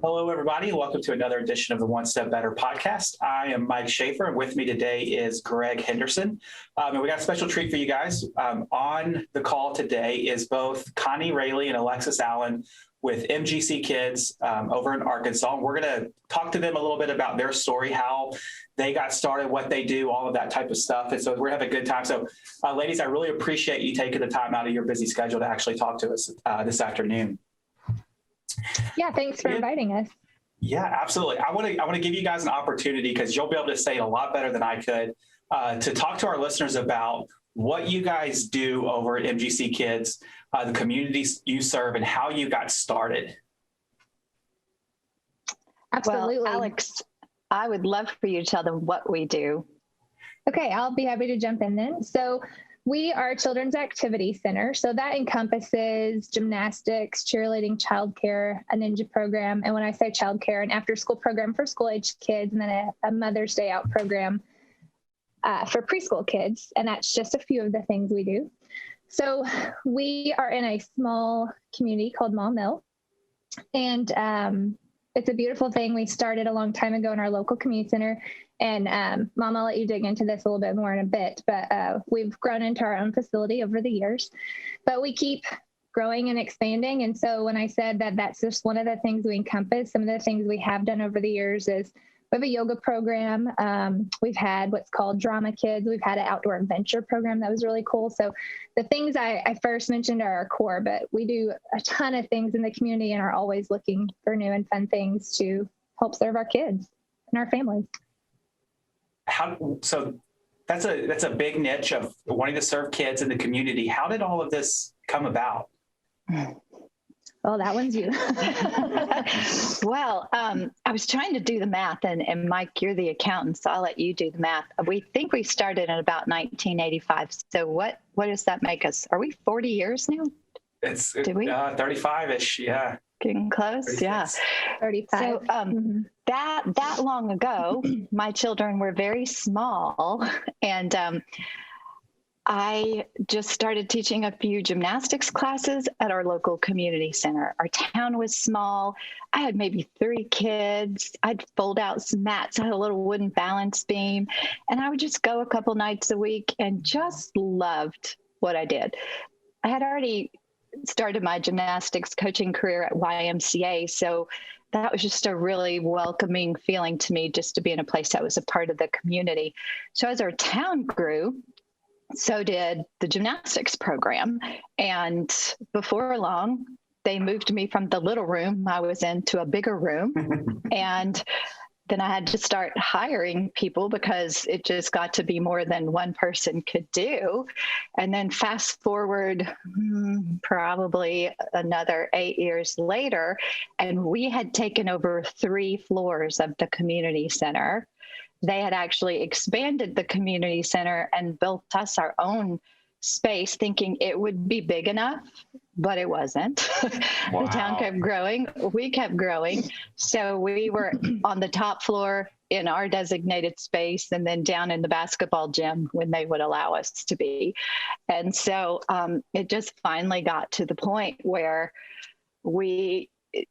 Hello, everybody. Welcome to another edition of the One Step Better podcast. I am Mike Schaefer, and with me today is Greg Henderson. And we got a special treat for you guys. On the call today is both Connie Rayleigh and Alexis Allen with MGC Kids over in Arkansas. We're going to talk to them a little bit about their story, how they got started, what they do, all of that type of stuff. And so we're having a good time. So ladies, I really appreciate you taking the time out of your busy schedule to actually talk to us this afternoon. Yeah, thanks for inviting us. Yeah, absolutely. I want to give you guys an opportunity, because you'll be able to say it a lot better than I could, to talk to our listeners about what you guys do over at MGC Kids, the communities you serve, and how you got started. Absolutely. Well, Alex, I would love for you to tell them what we do. Okay, I'll be happy to jump in then. So we are a children's activity center. So that encompasses gymnastics, cheerleading, childcare, a ninja program. And when I say childcare, an after-school program for school-aged kids, and then a Mother's Day Out program for preschool kids. And that's just a few of the things we do. So we are in a small community called Maw Mill. And it's a beautiful thing. We started a long time ago in our local community center. And Mom, I'll let you dig into this a little bit more in a bit, but we've grown into our own facility over the years, but we keep growing and expanding. And so when I said that that's just one of the things we encompass, some of the things we have done over the years is we have a yoga program. We've had what's called Drama Kids. We've had an outdoor adventure program that was really cool. So the things I first mentioned are our core, but we do a ton of things in the community and are always looking for new and fun things to help serve our kids and our families. So that's a big niche of wanting to serve kids in the community. How did all of this come about? Well, that one's you. Well, I was trying to do the math, and Mike, you're the accountant, so I'll let you do the math. We think we started in about 1985. So what does that make us? Are we 40 years now? It's 35-ish, yeah. Getting close, 36. Yeah. 35. So that long ago, my children were very small, and I just started teaching a few gymnastics classes at our local community center. Our town was small. I had maybe 3 kids. I'd fold out some mats. I had a little wooden balance beam, and I would just go a couple nights a week and just loved what I did. I had already started my gymnastics coaching career at YMCA, so that was just a really welcoming feeling to me, just to be in a place that was a part of the community. So as our town grew, so did the gymnastics program. And before long, they moved me from the little room I was in to a bigger room. And then I had to start hiring people because it just got to be more than one person could do. And then fast forward probably another 8 years later, and we had taken over 3 floors of the community center. They had actually expanded the community center and built us our own space, thinking it would be big enough, but it wasn't. Wow. The town kept growing. We kept growing. So we were on the top floor in our designated space, and then down in the basketball gym when they would allow us to be. And so it just finally got to the point where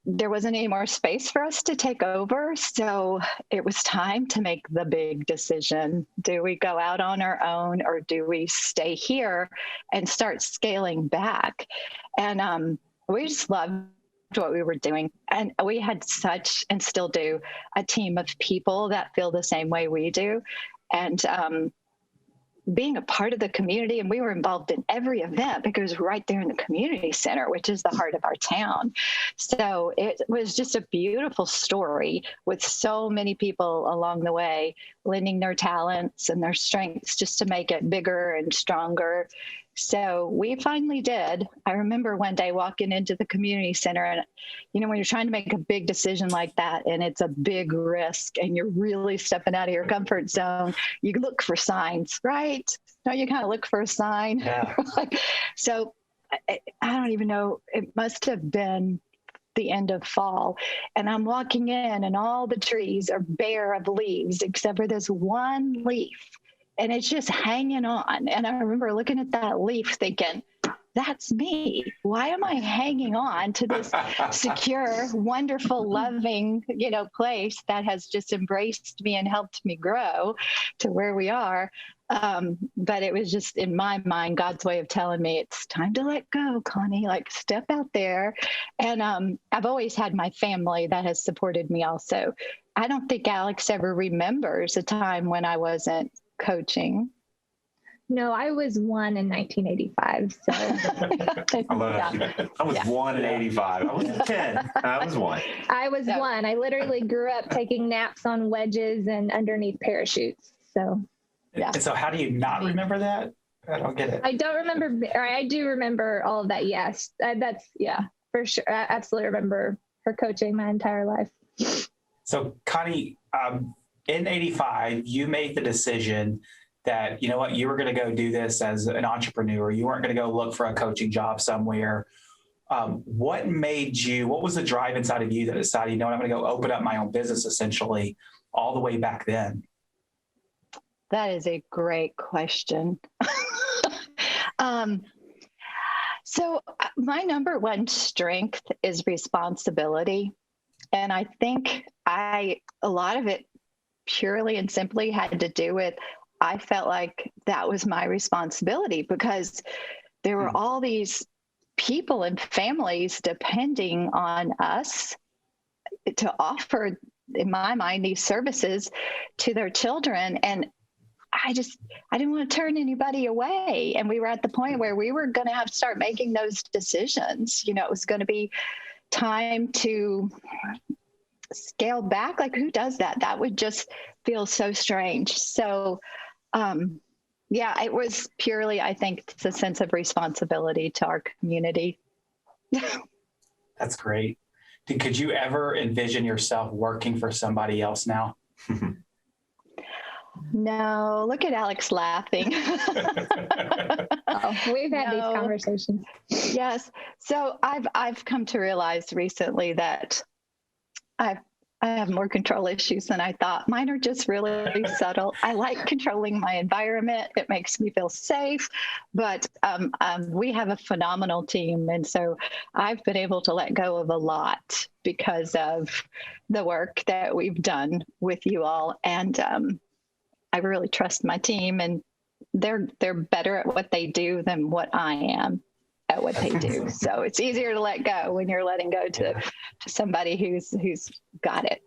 there wasn't any more space for us to take over. So it was time to make the big decision. Do we go out on our own, or do we stay here and start scaling back? And we just loved what we were doing. And we had such, and still do, a team of people that feel the same way we do. And being a part of the community, and we were involved in every event because it was right there in the community center, which is the heart of our town. So it was just a beautiful story with so many people along the way, lending their talents and their strengths just to make it bigger and stronger. So we finally did. I remember one day walking into the community center, and, when you're trying to make a big decision like that, and it's a big risk and you're really stepping out of your comfort zone, you look for signs, right? No, you kind of look for a sign. Yeah. So I don't even know, it must have been the end of fall, and I'm walking in and all the trees are bare of leaves except for this one leaf. And it's just hanging on. And I remember looking at that leaf thinking, that's me. Why am I hanging on to this secure, wonderful, loving, place that has just embraced me and helped me grow to where we are? But it was just, in my mind, God's way of telling me it's time to let go, Connie, like step out there. And I've always had my family that has supported me also. I don't think Alex ever remembers a time when I wasn't coaching. No, I was 1 in 1985. So I love that. I was 1 in 85. I was 10. I was 1. I was 1. I literally grew up taking naps on wedges and underneath parachutes. So, yeah. And so how do you not remember that? I don't get it. I don't remember, or I do remember all of that. Yes, for sure. I absolutely remember her coaching my entire life. So Connie, in 85, you made the decision that, you know what, you were going to go do this as an entrepreneur. You weren't going to go look for a coaching job somewhere. What was the drive inside of you that decided, you know what, I'm going to go open up my own business essentially all the way back then? That is a great question. So my number one strength is responsibility. And I think a lot of it purely and simply had to do with, I felt like that was my responsibility because there were all these people and families depending on us to offer, in my mind, these services to their children. And I didn't want to turn anybody away. And we were at the point where we were going to have to start making those decisions. It was going to be time to scale back. Like, who does that? That would just feel so strange. So, it was purely, I think, it's a sense of responsibility to our community. That's great. Could you ever envision yourself working for somebody else now? No, look at Alex laughing. We've had these conversations. Yes. So I've come to realize recently that I have more control issues than I thought. Mine are just really subtle. I like controlling my environment. It makes me feel safe, but we have a phenomenal team. And so I've been able to let go of a lot because of the work that we've done with you all. And I really trust my team, and they're better at what they do than what I am at what they do. So it's easier to let go when you're letting go to somebody who's got it.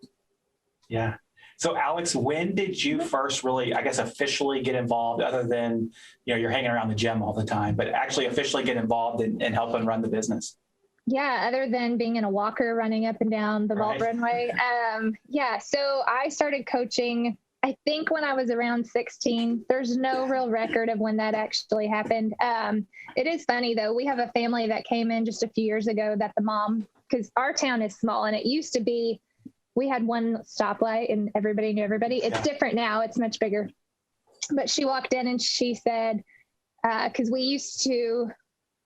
Yeah. So Alex, when did you first really, I guess, officially get involved, other than, you're hanging around the gym all the time, but actually officially get involved in helping run the business? Yeah, other than being in a walker running up and down the vault runway. So I started coaching, I think, when I was around 16. There's no real record of when that actually happened. It is funny, though. We have a family that came in just a few years ago that the mom, because our town is small, and it used to be, we had one stoplight and everybody knew everybody. It's different now. It's much bigger. But she walked in and she said, because we used to,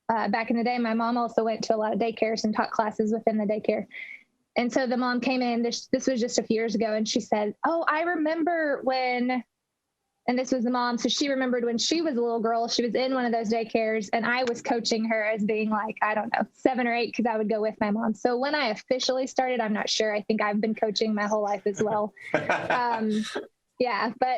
back in the day, my mom also went to a lot of daycares and taught classes within the daycare. And so the mom came in, this was just a few years ago, and she said, oh, I remember when, and this was the mom, so she remembered when she was a little girl, she was in one of those daycares, and I was coaching her as being like, I don't know, 7 or 8, because I would go with my mom. So when I officially started, I'm not sure. I think I've been coaching my whole life as well. But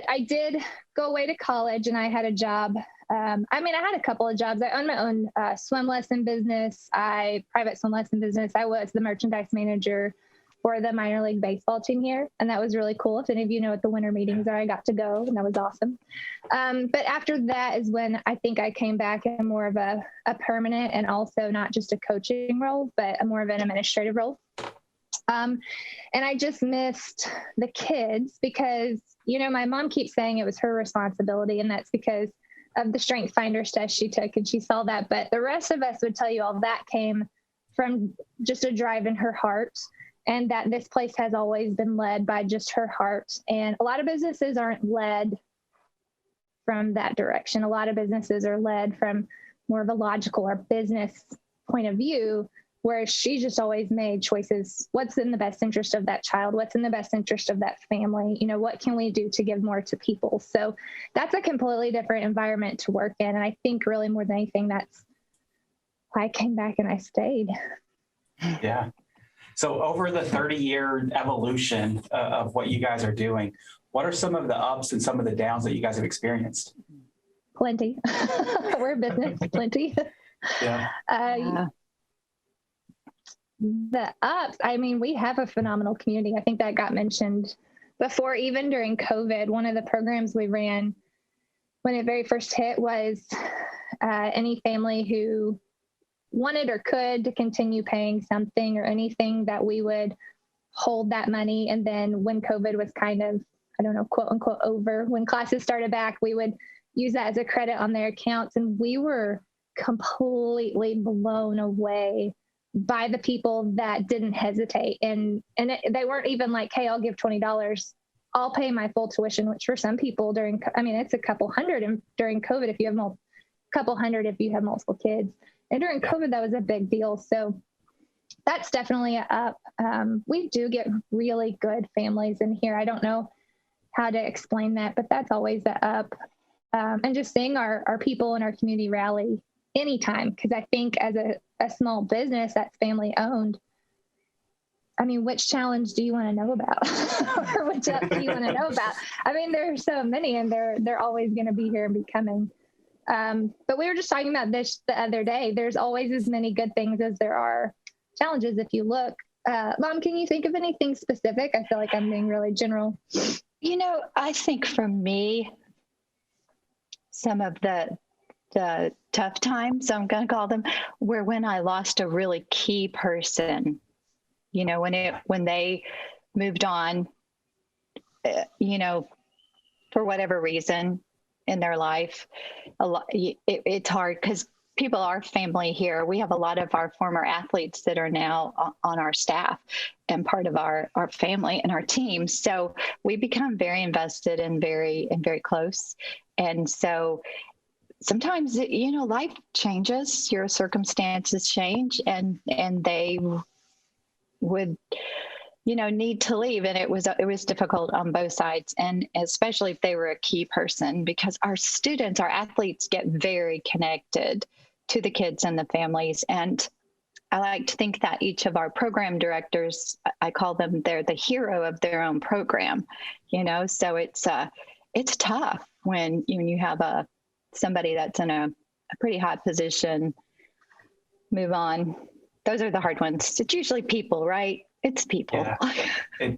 I did go away to college, and I had a job. I had a couple of jobs. I owned my own swim lesson business, private swim lesson business. I was the merchandise manager for the minor league baseball team here. And that was really cool. If any of you know what the winter meetings are, I got to go, and that was awesome. But after that is when I think I came back in more of a permanent, and also not just a coaching role, but a more of an administrative role. And I just missed the kids because, my mom keeps saying it was her responsibility, and that's because of the Strength Finders test she took, and she saw that. But the rest of us would tell you all that came from just a drive in her heart, and that this place has always been led by just her heart. And a lot of businesses aren't led from that direction. A lot of businesses are led from more of a logical or business point of view, where she just always made choices. What's in the best interest of that child? What's in the best interest of that family? What can we do to give more to people? So that's a completely different environment to work in. And I think really more than anything, that's I came back and I stayed. Yeah. So over the 30-year evolution of what you guys are doing, what are some of the ups and some of the downs that you guys have experienced? Plenty. We're a business, plenty. Yeah. The ups, I mean, we have a phenomenal community. I think that got mentioned before, even during COVID. One of the programs we ran when it very first hit was any family who wanted or could to continue paying something or anything, that we would hold that money. And then when COVID was kind of, I don't know, quote unquote over, when classes started back, we would use that as a credit on their accounts. And we were completely blown away by the people that didn't hesitate. And they weren't even like, hey, I'll give $20. I'll pay my full tuition, which for some people it's a couple hundred. And during COVID, if you have couple hundred, if you have multiple kids. And during COVID, that was a big deal. So that's definitely a up. We do get really good families in here. I don't know how to explain that, but that's always a up. And just seeing our people in our community rally anytime, because I think as a small business that's family owned, I mean, which challenge do you want to know about? Or which up do you want to know about? I mean, there are so many, and they're always going to be here and be coming. But we were just talking about this the other day. There's always as many good things as there are challenges if you look. Mom, can you think of anything specific? I feel like I'm being really general. I think for me, some of the tough times, I'm going to call them, were when I lost a really key person. When they moved on, for whatever reason in their life, it's hard because people are family here. We have a lot of our former athletes that are now on our staff and part of our family and our team. So we become very invested and very close. And so sometimes, life changes, your circumstances change, and they would, need to leave. And it was difficult on both sides. And especially if they were a key person, because our athletes get very connected to the kids and the families. And I like to think that each of our program directors, I call them, they're the hero of their own program, so it's tough when you have somebody that's in a pretty hot position, move on. Those are the hard ones. It's usually people, right? It's people.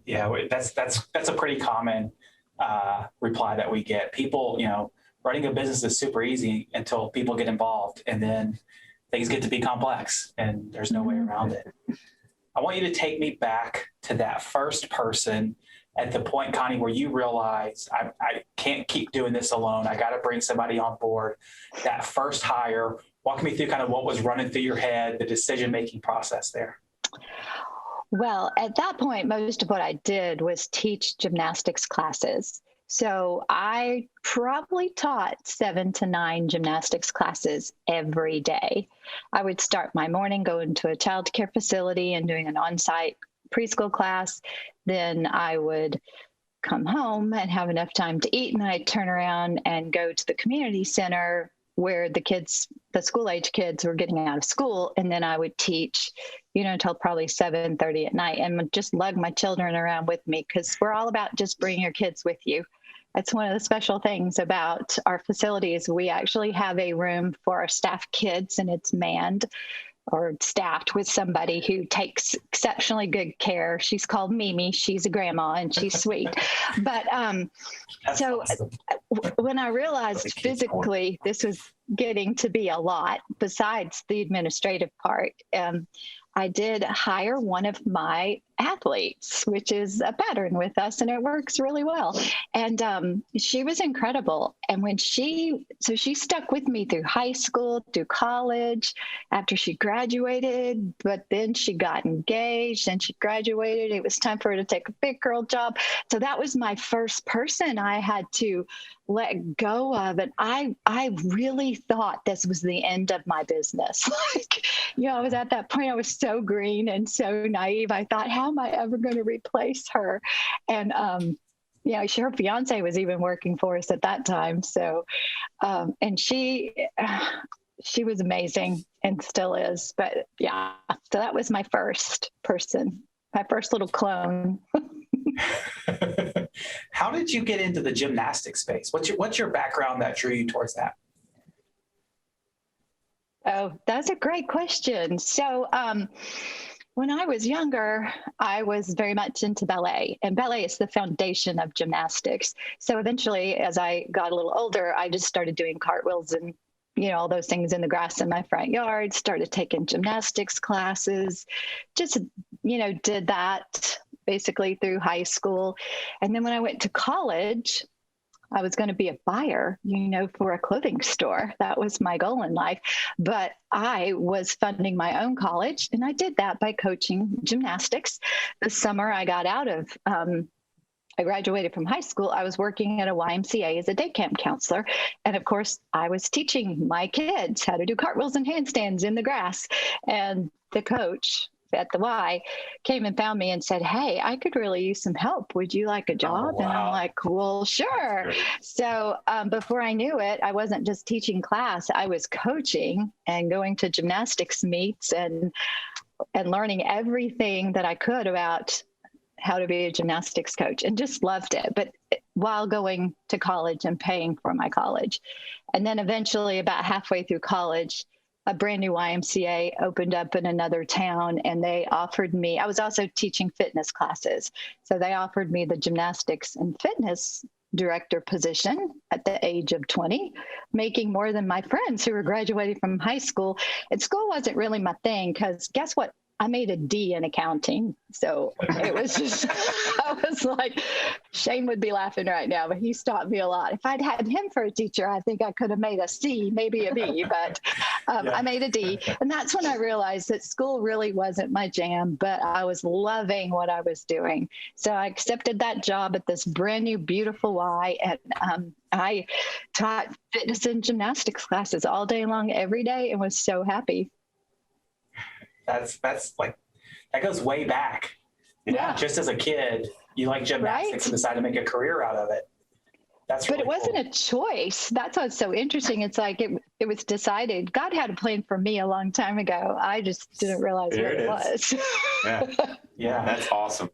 Yeah, that's a pretty common reply that we get. People, running a business is super easy until people get involved, and then things get to be complex, and there's no way around it. I want you to take me back to that first person at the point, Connie, where you realize I can't keep doing this alone. I got to bring somebody on board. That first hire, walk me through kind of what was running through your head, the decision-making process there. Well, at that point, most of what I did was teach gymnastics classes. So I probably taught 7 to 9 gymnastics classes every day. I would start my morning going to a child care facility and doing an on-site preschool class. Then I would come home and have enough time to eat, and I'd turn around and go to the community center where the school age kids were getting out of school. And then I would teach, until probably 7:30 at night, and just lug my children around with me, because we're all about just bringing your kids with you. That's one of the special things about our facilities. We actually have a room for our staff kids, and it's manned or staffed with somebody who takes exceptionally good care. She's called Mimi. She's a grandma, and she's sweet. But so awesome. When I realized physically this was getting to be a lot besides the administrative part, I did hire one of my athletes, which is a pattern with us, and it works really well. And she was incredible. And when she stuck with me through high school, through college, after she graduated, but then she got engaged and she graduated. It was time for her to take a big girl job. So that was my first person I had to let go of. And I really thought this was the end of my business. I was at that point, I was so green and so naive. I thought, how am I ever going to replace her? And, her fiance was even working for us at that time. So, and she she was amazing and still is. But yeah, so that was my first person, my first little clone. How did you get into the gymnastics space? What's your background that drew you towards that? Oh, that's a great question. So when I was younger, I was very much into ballet, and ballet is the foundation of gymnastics. So eventually, as I got a little older, I just started doing cartwheels and, all those things in the grass in my front yard, started taking gymnastics classes, just, did that basically through high school. And then when I went to college, I was going to be a buyer, for a clothing store. That was my goal in life. But I was funding my own college, and I did that by coaching gymnastics. The summer I got out of, I graduated from high school, I was working at a YMCA as a day camp counselor. And of course, I was teaching my kids how to do cartwheels and handstands in the grass. And the coach at the Y came and found me and said, "Hey, I could really use some help. Would you like a job?" Oh, wow. And I'm like, "Well, sure." So before I knew it, I wasn't just teaching class, I was coaching and going to gymnastics meets and learning everything that I could about how to be a gymnastics coach, and just loved it. But while going to college and paying for my college. And then eventually, about halfway through college, a brand new YMCA opened up in another town, and they offered me, I was also teaching fitness classes. So they offered me the gymnastics and fitness director position at the age of 20, making more than my friends who were graduating from high school. And school wasn't really my thing, because guess what? I made a D in accounting. So it was just, I was like, Shane would be laughing right now, but he taught me a lot. If I'd had him for a teacher, I think I could have made a C, maybe a B, but I made a D. And that's when I realized that school really wasn't my jam, but I was loving what I was doing. So I accepted that job at this brand new, beautiful Y. And I taught fitness and gymnastics classes all day long, every day, and was so happy. That's like, that goes way back. Yeah. Just as a kid, you like gymnastics and decided to make a career out of it. That's really But it wasn't a choice. That's what's so interesting. It's like it was decided. God had a plan for me a long time ago. I just didn't realize what it was. Yeah. Yeah. That's awesome.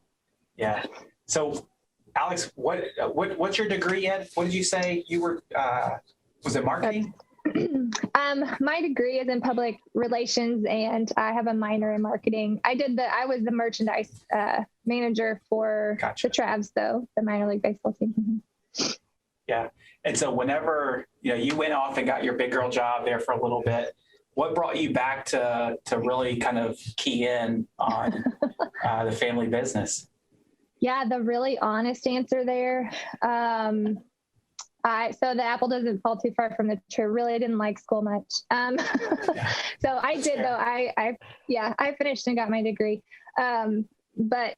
Yeah. So, Alex, what's your degree in? What did you say you were? Was it marketing? My degree is in public relations, and I have a minor in marketing. I was the merchandise manager for Gotcha. the Travs, though, the minor league baseball team. Yeah. And so whenever, you went off and got your big girl job there for a little bit, what brought you back to really kind of key in on the family business? Yeah, the really honest answer there. So the apple doesn't fall too far from the tree. Really, I didn't like school much. So I did, though. I finished and got my degree. But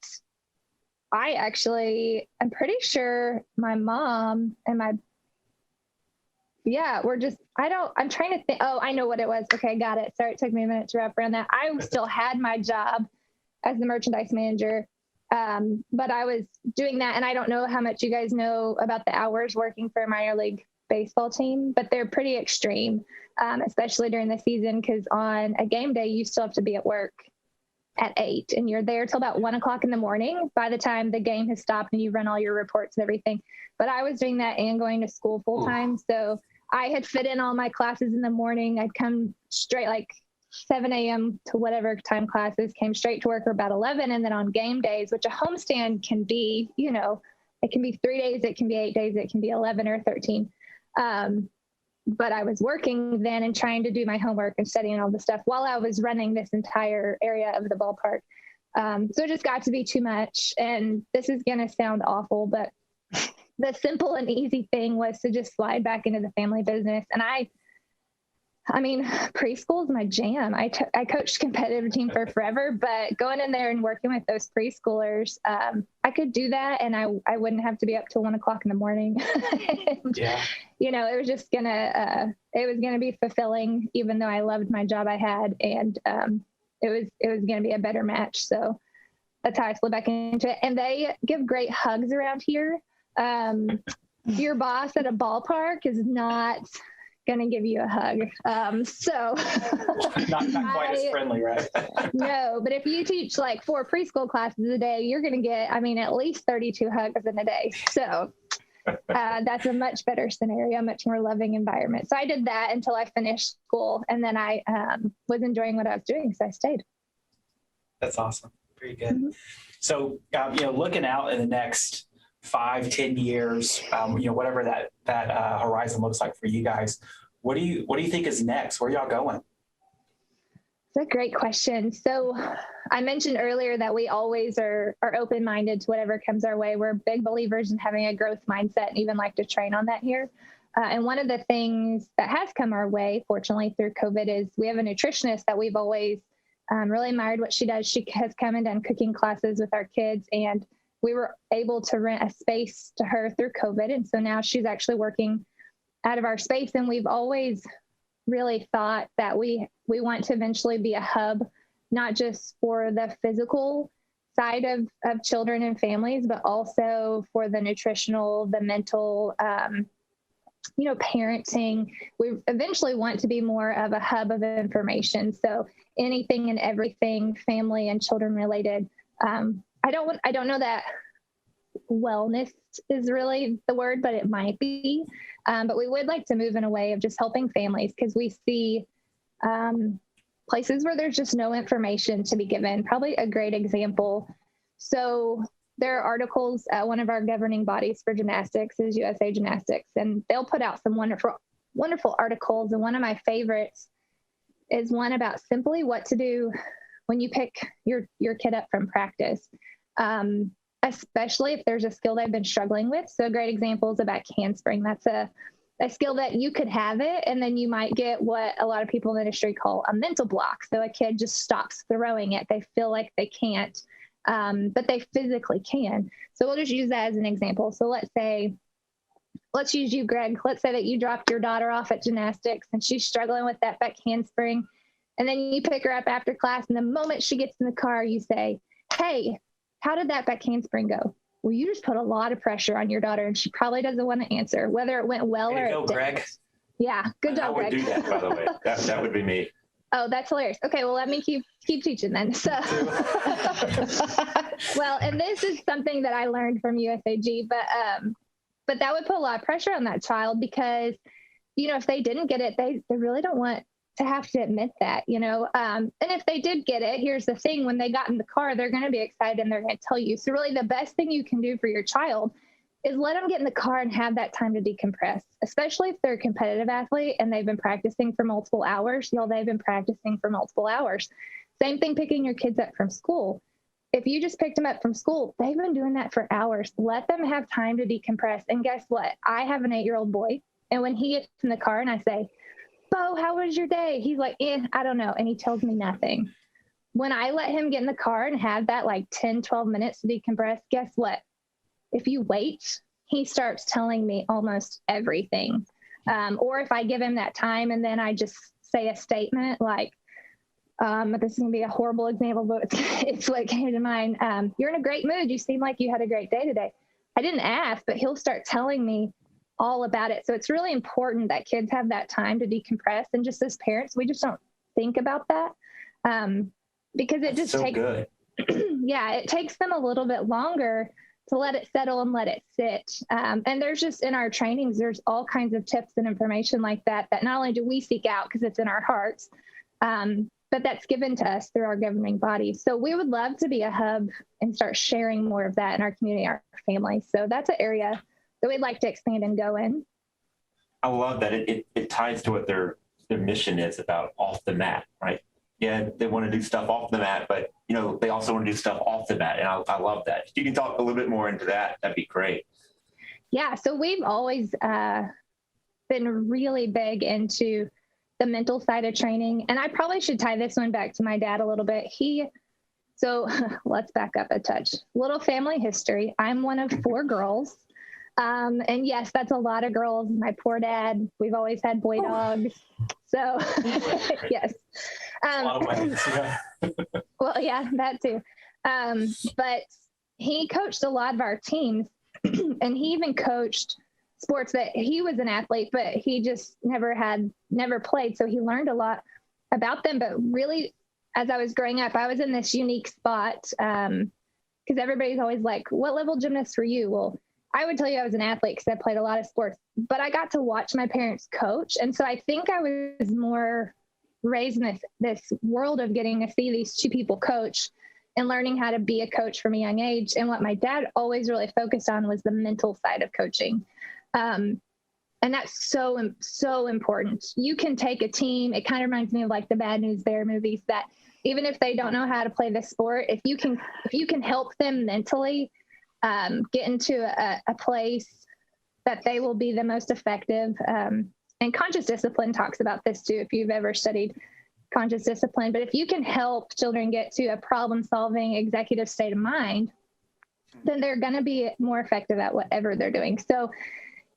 I'm pretty sure my mom and I'm trying to think. Oh, I know what it was. Okay, got it. Sorry, it took me a minute to wrap around that. I still had my job as the merchandise manager. But I was doing that, and I don't know how much you guys know about the hours working for a minor league baseball team, but they're pretty extreme, especially during the season, because on a game day, you still have to be at work at 8, and you're there till about 1 o'clock in the morning by the time the game has stopped and you run all your reports and everything. But I was doing that and going to school full time. So I had fit in all my classes in the morning. I'd come straight like 7 a.m. to whatever time classes, came straight to work for about 11. And then on game days, which a homestand can be, it can be 3 days, it can be 8 days, it can be 11 or 13. But I was working then and trying to do my homework and studying all the stuff while I was running this entire area of the ballpark. So it just got to be too much. And this is going to sound awful, but the simple and easy thing was to just slide back into the family business. And I mean, preschool is my jam. I coached competitive team for forever, but going in there and working with those preschoolers, I could do that, and I wouldn't have to be up till 1 o'clock in the morning. And, yeah. It was just it was gonna be fulfilling, even though I loved my job I had, and it was gonna be a better match. So that's how I slid back into it. And they give great hugs around here. Your boss at a ballpark is not going to give you a hug. Not quite as friendly, right? No, but if you teach like 4 preschool classes a day, you're going to get, at least 32 hugs in a day. So that's a much better scenario, much more loving environment. So I did that until I finished school, and then I was enjoying what I was doing, so I stayed. That's awesome. Pretty good. Mm-hmm. So, looking out in the next 5-10 years, whatever that horizon looks like for you guys, what do you think is next? Where are y'all going? That's a great question. So I mentioned earlier that we always are open-minded to whatever comes our way. We're big believers in having a growth mindset and even like to train on that here. And one of the things that has come our way, fortunately, through COVID is we have a nutritionist that we've always really admired what she does. She has come and done cooking classes with our kids, and we were able to rent a space to her through COVID. And so now she's actually working out of our space. And we've always really thought that we want to eventually be a hub, not just for the physical side of children and families, but also for the nutritional, the mental, parenting. We eventually want to be more of a hub of information. So anything and everything family and children related. I don't know that wellness is really the word, but it might be. But we would like to move in a way of just helping families, because we see places where there's just no information to be given. Probably a great example. So there are articles, one of our governing bodies for gymnastics is USA Gymnastics, and they'll put out some wonderful articles. And one of my favorites is one about simply what to do when you pick your kid up from practice. Especially if there's a skill they've been struggling with. So a great example is a back handspring. That's a skill that you could have it, and then you might get what a lot of people in the industry call a mental block. So a kid just stops throwing it. They feel like they can't, but they physically can. So we'll just use that as an example. So let's use you, Greg. Let's say that you dropped your daughter off at gymnastics and she's struggling with that back handspring. And then you pick her up after class, and the moment she gets in the car, you say, "Hey, how did that back handspring go?" Well, you just put a lot of pressure on your daughter, and she probably doesn't want to answer whether it went well or it didn't. Greg. Yeah, good job, Greg. I would do that, by the way. That would be me. Oh, that's hilarious. Okay, well, let me keep teaching then. So, well, and this is something that I learned from USAG, but that would put a lot of pressure on that child, because, if they didn't get it, they really don't want to have to admit that, and if they did get it, here's the thing: when they got in the car, they're going to be excited and they're going to tell you. So really the best thing you can do for your child is let them get in the car and have that time to decompress, especially if they're a competitive athlete and they've been practicing for multiple hours. They've been practicing for multiple hours. Same thing picking your kids up from school. If you just picked them up from school, they've been doing that for hours. Let them have time to decompress. And guess what? I have an 8-year-old boy, and when he gets in the car and I say, "Bo, how was your day?" He's like, I don't know. And he tells me nothing. When I let him get in the car and have that 10, 12 minutes to decompress, guess what? If you wait, he starts telling me almost everything. Or if I give him that time and then I just say a statement like, this is going to be a horrible example, but it's what came to mind. "You're in a great mood. You seem like you had a great day today." I didn't ask, but he'll start telling me all about it. So it's really important that kids have that time to decompress. And just as parents, we just don't think about that because it just takes, yeah, it takes them a little bit longer to let it settle and let it sit. And there's just, in our trainings, there's all kinds of tips and information like that not only do we seek out because it's in our hearts, but that's given to us through our governing body. So we would love to be a hub and start sharing more of that in our community, our family. So that's an area that we'd like to expand and go in. I love that it ties to what their mission is about off the mat, right? Yeah, they want to do stuff off the mat, but they also want to do stuff off the mat, and I love that. If you can talk a little bit more into that, that'd be great. Yeah, so we've always been really big into the mental side of training, and I probably should tie this one back to my dad a little bit. So let's back up a touch. Little family history. I'm one of 4 girls. And yes, that's a lot of girls. My poor dad, we've always had boy dogs. So yes. A lot of ways, yeah. Well, yeah, that too. But he coached a lot of our teams and he even coached sports that he was an athlete, but he just never played. So he learned a lot about them. But really, as I was growing up, I was in this unique spot because everybody's always like, what level gymnast were you? Well, I would tell you I was an athlete because I played a lot of sports, but I got to watch my parents coach. And so I think I was more raised in this world of getting to see these two people coach and learning how to be a coach from a young age. And what my dad always really focused on was the mental side of coaching. And that's so important. You can take a team. It kind of reminds me of like the Bad News Bear movies, that even if they don't know how to play the sport, if you can help them mentally get into a place that they will be the most effective. And conscious discipline talks about this too, if you've ever studied conscious discipline. But if you can help children get to a problem-solving executive state of mind, then they're going to be more effective at whatever they're doing. So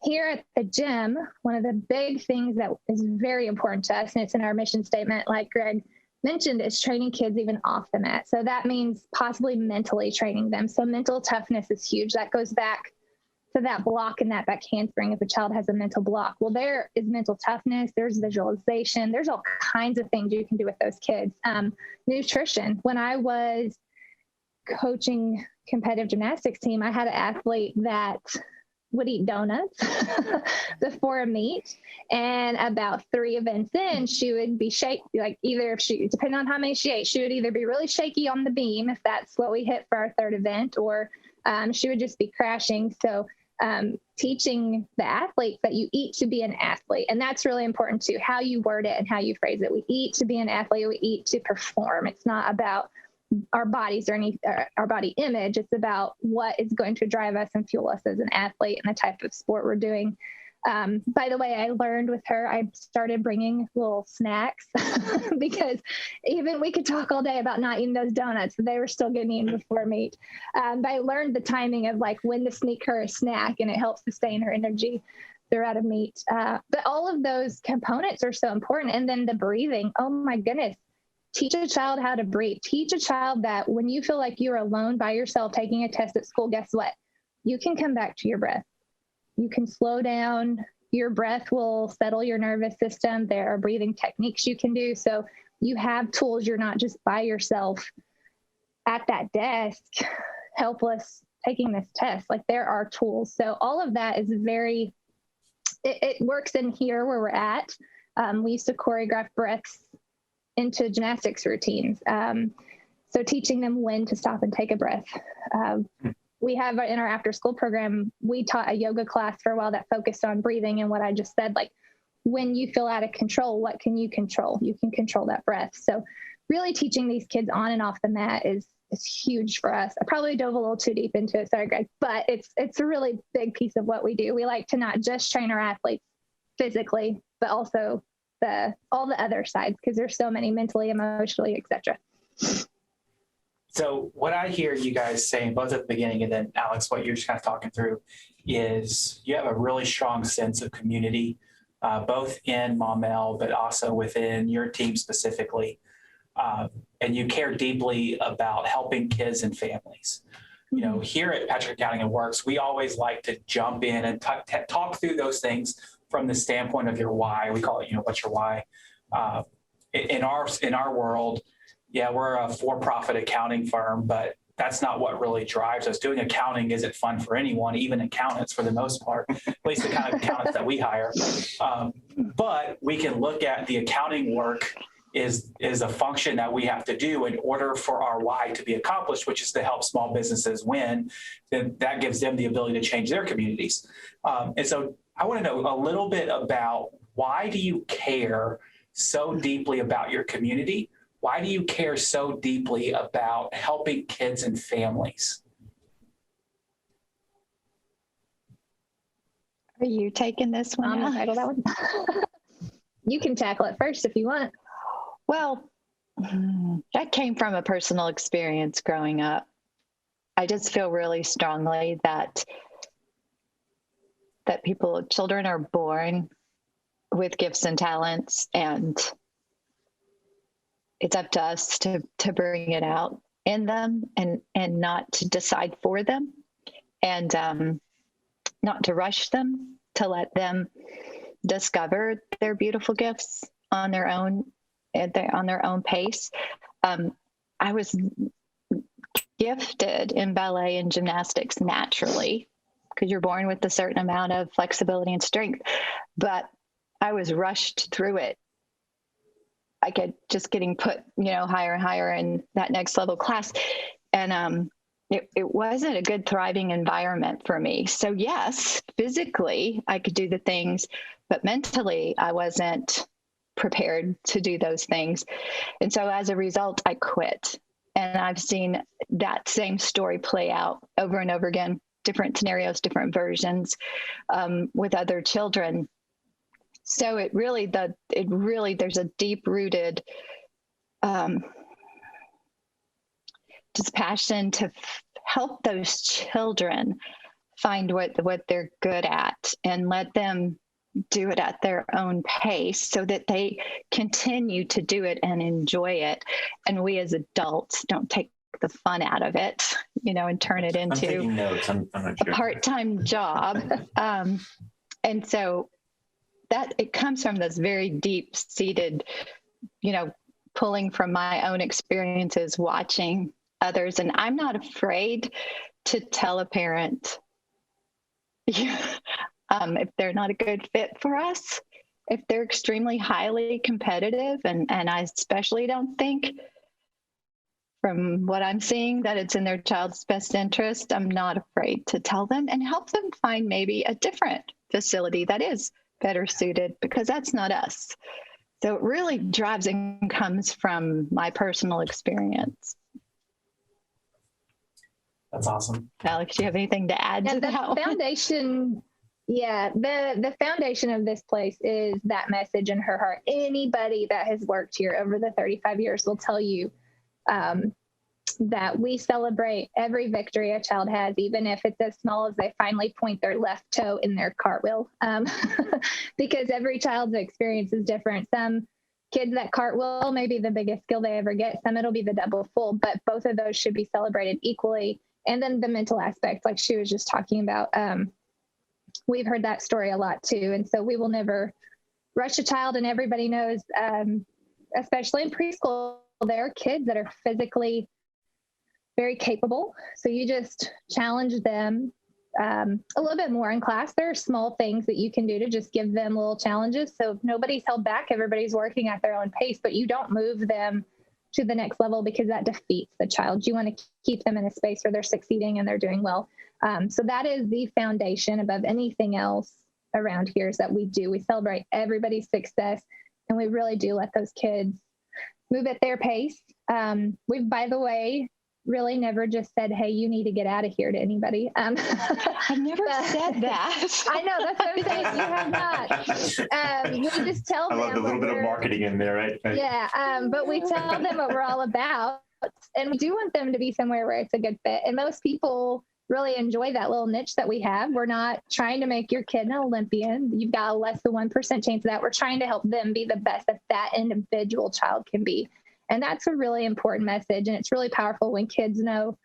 here at the gym, one of the big things that is very important to us, and it's in our mission statement, like Greg mentioned, is training kids even off the mat. So that means possibly mentally training them. So mental toughness is huge. That goes back to that block and that back handspring if a child has a mental block. Well, there is mental toughness, there's visualization, there's all kinds of things you can do with those kids. Nutrition. When I was coaching competitive gymnastics team, I had an athlete that would eat donuts before a meet, and about 3 events in, she would be shaky, like either if she, depending on how many she ate, she would either be really shaky on the beam if that's what we hit for our 3rd event, or she would just be crashing. So teaching the athletes that you eat to be an athlete. And that's really important too, how you word it and how you phrase it. We eat to be an athlete, we eat to perform. It's not about our bodies or our body image. It's about what is going to drive us and fuel us as an athlete and the type of sport we're doing. By the way, I learned with her, I started bringing little snacks because even we could talk all day about not eating those donuts, but they were still getting eaten before meet. But I learned the timing of like when to sneak her a snack, and it helps sustain her energy throughout a meet. But all of those components are so important. And then the breathing, oh my goodness. Teach a child how to breathe. Teach a child that when you feel like you're alone by yourself taking a test at school, guess what? You can come back to your breath. You can slow down. Your breath will settle your nervous system. There are breathing techniques you can do. So you have tools. You're not just by yourself at that desk, helpless, taking this test. Like there are tools. So all of that is it works in here where we're at. We used to choreograph breaths into gymnastics routines. So teaching them when to stop and take a breath. We have in our after school program, we taught a yoga class for a while that focused on breathing and what I just said, like when you feel out of control, what can you control? You can control that breath. So really teaching these kids on and off the mat is huge for us. I probably dove a little too deep into it, sorry, Greg, but it's a really big piece of what we do. We like to not just train our athletes physically, but also all the other sides, because there's so many mentally, emotionally, etc. So what I hear you guys saying, both at the beginning and then Alex, what you're just kind of talking through, is you have a really strong sense of community, both in Maumelle, but also within your team specifically. And you care deeply about helping kids and families. You know, here at Patrick Accounting and Works, we always like to jump in and talk through those things from the standpoint of your why. We call it, what's your why? In our world, yeah, we're a for-profit accounting firm, but that's not what really drives us. Doing accounting isn't fun for anyone, even accountants for the most part, at least the kind of accountants that we hire. But we can look at the accounting work is a function that we have to do in order for our why to be accomplished, which is to help small businesses win. Then that gives them the ability to change their communities. And so I want to know a little bit about, why do you care so deeply about your community? Why do you care so deeply about helping kids and families? Are you taking this one? I'm gonna tackle that one. You can tackle it first if you want. Well, that came from a personal experience growing up. I just feel really strongly that children are born with gifts and talents, and it's up to us to bring it out in them and not to decide for them, and not to rush them to let them discover their beautiful gifts on their own, on their own pace. I was gifted in ballet and gymnastics naturally, because you're born with a certain amount of flexibility and strength, but I was rushed through it. I get just getting put, higher and higher in that next level class. And it wasn't a good thriving environment for me. So yes, physically I could do the things, but mentally I wasn't prepared to do those things. And so as a result, I quit. And I've seen that same story play out over and over again, different scenarios, different versions, with other children. So there's a deep rooted just passion to help those children find what they're good at and let them do it at their own pace so that they continue to do it and enjoy it. And we as adults don't take the fun out of it, and turn it into I'm taking notes. I'm not sure. A part-time job. And so that it comes from this very deep-seated, pulling from my own experiences, watching others. And I'm not afraid to tell a parent if they're not a good fit for us, if they're extremely highly competitive, and I especially don't think from what I'm seeing that it's in their child's best interest, I'm not afraid to tell them and help them find maybe a different facility that is better suited, because that's not us. So it really drives and comes from my personal experience. That's awesome. Alex, do you have anything to add to that? The foundation, the foundation of this place is that message in her heart. Anybody that has worked here over the 35 years will tell you that we celebrate every victory a child has, even if it's as small as they finally point their left toe in their cartwheel, because every child's experience is different. Some kids that cartwheel may be the biggest skill they ever get. Some it'll be the double full, but both of those should be celebrated equally. And then the mental aspect, like she was just talking about, we've heard that story a lot too. And so we will never rush a child, and everybody knows, especially in preschool, there are kids that are physically very capable. So you just challenge them a little bit more in class. There are small things that you can do to just give them little challenges. So nobody's held back, everybody's working at their own pace, but you don't move them to the next level because that defeats the child. You want to keep them in a space where they're succeeding and they're doing well. So that is the foundation above anything else around here, is that we celebrate everybody's success, and we really do let those kids move at their pace. We've, by the way, really never just said, hey, you need to get out of here to anybody. I've never said that. I know, that's what I'm saying. You have not. We just tell them. I love the little bit of marketing in there, right? Yeah, but we tell them what we're all about, and we do want them to be somewhere where it's a good fit. And most people really enjoy that little niche that we have. We're not trying to make your kid an Olympian. You've got a less than 1% chance of that. We're trying to help them be the best that individual child can be. And that's a really important message. And it's really powerful when kids know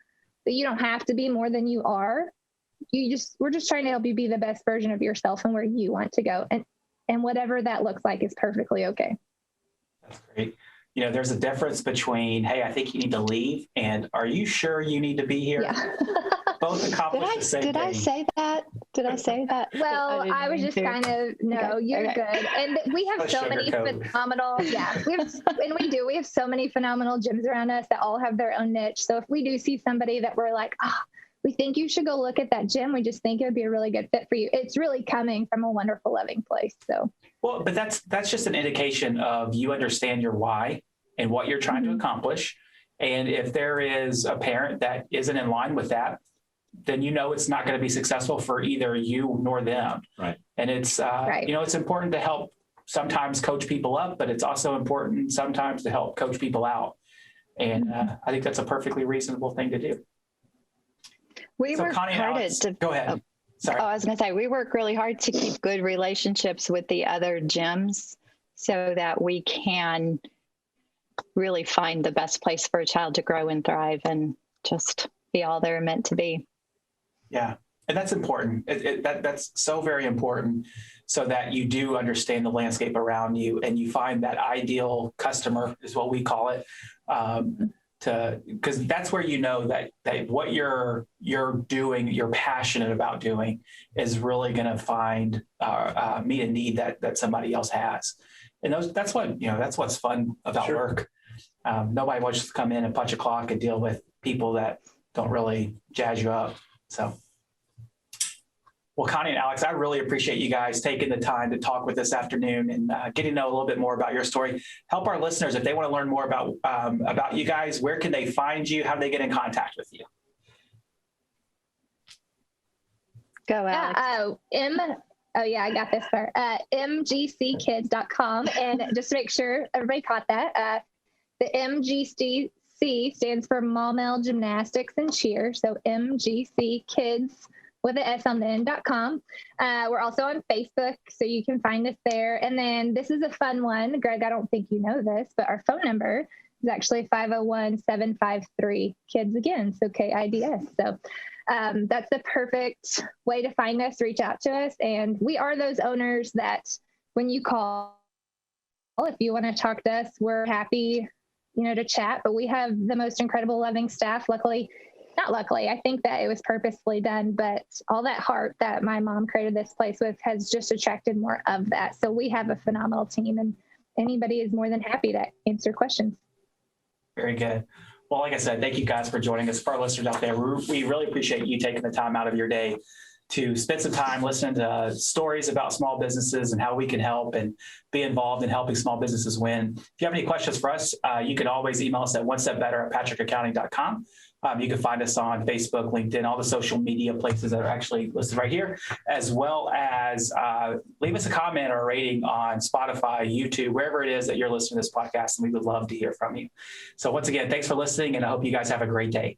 that you don't have to be more than you are. We're just trying to help you be the best version of yourself and where you want to go. And whatever that looks like is perfectly okay. That's great. There's a difference between, hey, I think you need to leave, and are you sure you need to be here? Yeah. Both accomplish the same thing. Did I say that? Did I say that? Well, I was just kind of, no, you're good. And we have so many phenomenal, we have so many phenomenal gyms around us that all have their own niche. So if we do see somebody that we're like, we think you should go look at that gym, we just think it would be a really good fit for you, it's really coming from a wonderful, loving place. So. Well, but that's just an indication of you understand your why and what you're trying to accomplish. And if there is a parent that isn't in line with that, then it's not going to be successful for either you nor them. Right. And it's it's important to help sometimes coach people up, but it's also important sometimes to help coach people out. And I think that's a perfectly reasonable thing to do. We work Connie, hard Alex, to go ahead. Sorry. I was going to say, we work really hard to keep good relationships with the other gyms so that we can really find the best place for a child to grow and thrive and just be all they're meant to be. Yeah. And that's important. That's so very important, so that you do understand the landscape around you and you find that ideal customer, is what we call it, because that's where you know that what you're doing, you're passionate about doing, is really going to find meet a need that somebody else has. And that's what's fun about work. Nobody wants to come in and punch a clock and deal with people that don't really jazz you up. So. Well, Connie and Alex, I really appreciate you guys taking the time to talk with this afternoon and getting to know a little bit more about your story. Help our listeners, if they want to learn more about you guys, where can they find you? How do they get in contact with you? Go, Alex. I got this part. MGCkids.com. And just to make sure everybody caught that, the MGC stands for Maumelle Gymnastics and Cheer. So MGC Kids with an S on the end.com. We're also on Facebook, so you can find us there. And then this is a fun one. Greg, I don't think you know this, but our phone number is actually 501-753-KIDS again, so KIDS. So that's the perfect way to find us, reach out to us. And we are those owners that when you call, if you want to talk to us, we're happy, to chat. But we have the most incredible, loving staff. Not luckily, I think that it was purposefully done, but all that heart that my mom created this place with has just attracted more of that. So we have a phenomenal team, and anybody is more than happy to answer questions. Very good. Well, like I said, thank you guys for joining us. For our listeners out there, we really appreciate you taking the time out of your day to spend some time listening to stories about small businesses and how we can help and be involved in helping small businesses win. If you have any questions for us, you can always email us at onestepbetter@patrickaccounting.com. You can find us on Facebook, LinkedIn, all the social media places that are actually listed right here, as well as leave us a comment or a rating on Spotify, YouTube, wherever it is that you're listening to this podcast, and we would love to hear from you. So once again, thanks for listening, and I hope you guys have a great day.